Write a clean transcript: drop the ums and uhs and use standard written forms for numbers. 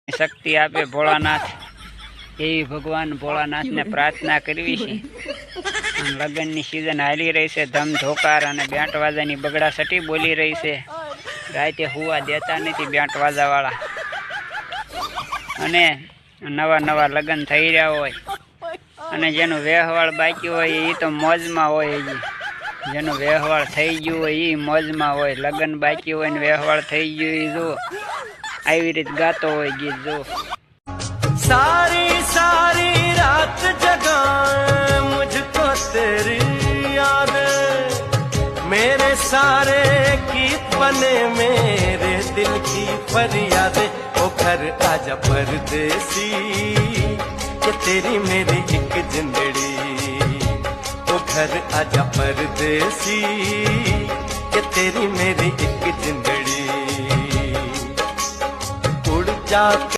શક્તિ આપે ભોળાનાથ એવી ભગવાન ભોળાનાથને પ્રાર્થના કરવી છે। લગ્નની સિઝન હાલી રહી છે, ધમધોકાર અને બેન્ટ વાજાની બગડા સટી બોલી રહી છે। રાતે હુવા દેતા નથી બેન્ટ વાજાવાળા, અને નવા નવા લગ્ન થઈ રહ્યા હોય અને જેનું વ્યવહાર બાકી હોય એ તો મોજમાં હોય, જેનું વ્યવહાર થઈ ગયું હોય એ મોજમાં હોય, લગ્ન બાકી હોય ને વ્યવહાર થઈ ગયું એ જો આવી રીત ગાતો હોય ગીત જો। सारी सारी रात जगा मुझको तेरी याद, मेरे सारे गीत बने मेरे दिल की फरियाद। ओ घर आजा परदेसी कि तेरी मेरी एक जिंदड़ी, ओ घर आजा परदेसी कि तेरी मेरी एक जिंदड़ी। उड़ जा